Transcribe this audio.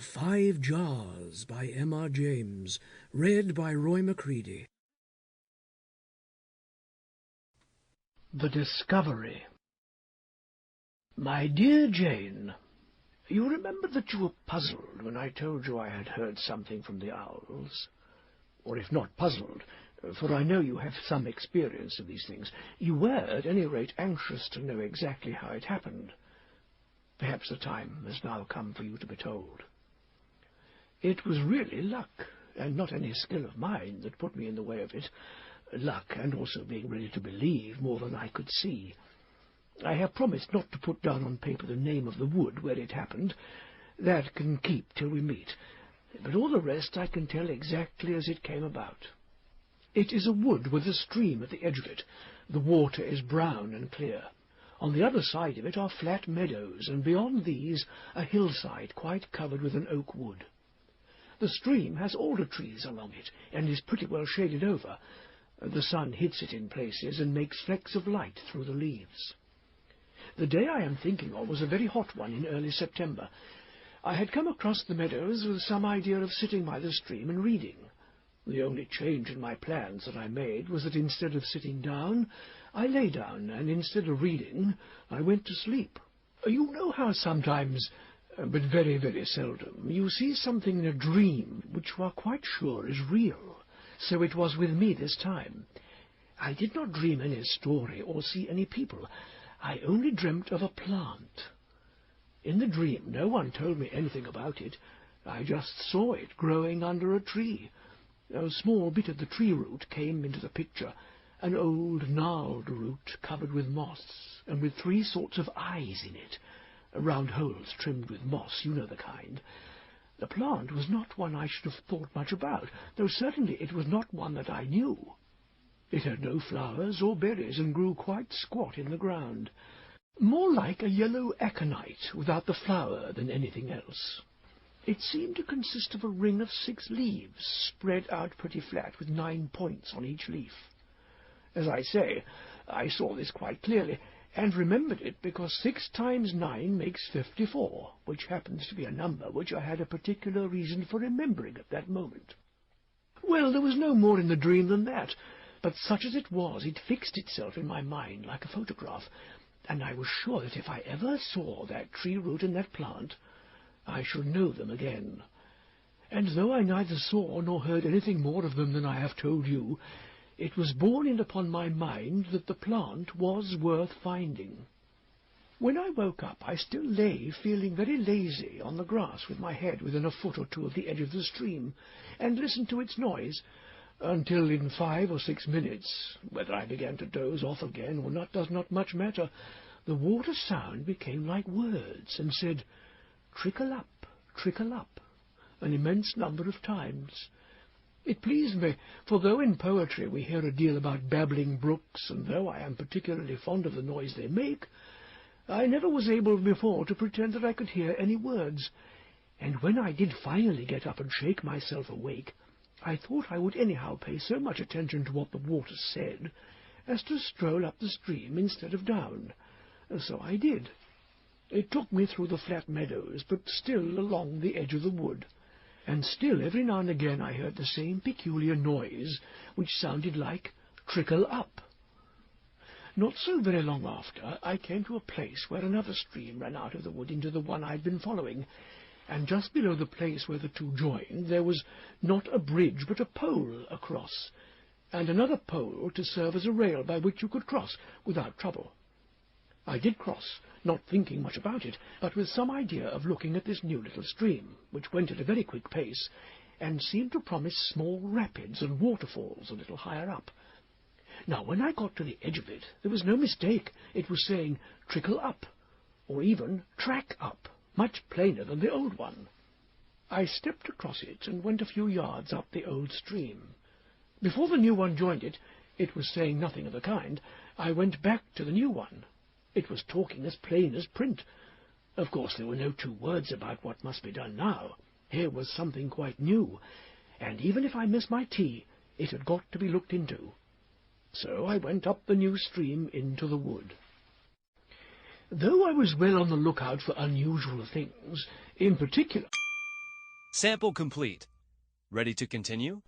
5 Jars by M.R. James, read by Roy Macready. The Discovery. My dear Jane, you remember that you were puzzled when I told you I had heard something from the owls? Or if not puzzled, for I know you have some experience of these things, you were at any rate anxious to know exactly how it happened. Perhaps the time has now come for you to be told. It was really luck, and not any skill of mine, that put me in the way of it. Luck, and also being ready to believe more than I could see. I have promised not to put down on paper the name of the wood where it happened. That can keep till we meet. But all the rest I can tell exactly as it came about. It is a wood with a stream at the edge of it. The water is brown and clear. On the other side of it are flat meadows, and beyond these a hillside quite covered with an oak wood. The stream has alder trees along it, and is pretty well shaded over. The sun hits it in places and makes flecks of light through the leaves. The day I am thinking of was a very hot one in early September. I had come across the meadows with some idea of sitting by the stream and reading. The only change in my plans that I made was that instead of sitting down, I lay down, and instead of reading, I went to sleep. You know how sometimes, but very, very seldom, you see something in a dream which you are quite sure is real. So it was with me this time. I did not dream any story or see any people. I only dreamt of a plant. In the dream no one told me anything about it. I just saw it growing under a tree. A small bit of the tree root came into the picture, an old gnarled root covered with moss, and with 3 sorts of eyes in it, round holes trimmed with moss, you know the kind. The plant was not one I should have thought much about, though certainly it was not one that I knew. It had no flowers or berries, and grew quite squat in the ground, more like a yellow aconite without the flower than anything else. It seemed to consist of a ring of 6 leaves, spread out pretty flat, with 9 points on each leaf. As I say, I saw this quite clearly, and remembered it because 6 times 9 makes 54, which happens to be a number which I had a particular reason for remembering at that moment. Well, there was no more in the dream than that, but such as it was, it fixed itself in my mind like a photograph, and I was sure that if I ever saw that tree root and that plant, I should know them again. And though I neither saw nor heard anything more of them than I have told you, it was borne in upon my mind that the plant was worth finding. When I woke up, I still lay feeling very lazy on the grass with my head within a foot or 2 of the edge of the stream, and listened to its noise, until in 5 or 6 minutes, whether I began to doze off again or not does not much matter, the water sound became like words, and said, trickle up, an immense number of times. It pleased me, for though in poetry we hear a deal about babbling brooks, and though I am particularly fond of the noise they make, I never was able before to pretend that I could hear any words, and when I did finally get up and shake myself awake, I thought I would anyhow pay so much attention to what the water said as to stroll up the stream instead of down. So I did. It took me through the flat meadows, but still along the edge of the wood, and still every now and again I heard the same peculiar noise, which sounded like trickle up. Not so very long after, I came to a place where another stream ran out of the wood into the one I had been following, and just below the place where the 2 joined there was not a bridge but a pole across, and another pole to serve as a rail by which you could cross without trouble. I did cross, not thinking much about it, but with some idea of looking at this new little stream, which went at a very quick pace, and seemed to promise small rapids and waterfalls a little higher up. Now, when I got to the edge of it, there was no mistake. It was saying, trickle up, or even track up, much plainer than the old one. I stepped across it and went a few yards up the old stream. Before the new one joined it, it was saying nothing of the kind. I went back to the new one. It was talking as plain as print. Of course there were no 2 words about what must be done now. Here was something quite new, and even if I missed my tea, it had got to be looked into. So I went up the new stream into the wood. Though I was well on the lookout for unusual things, in particular... Sample complete. Ready to continue?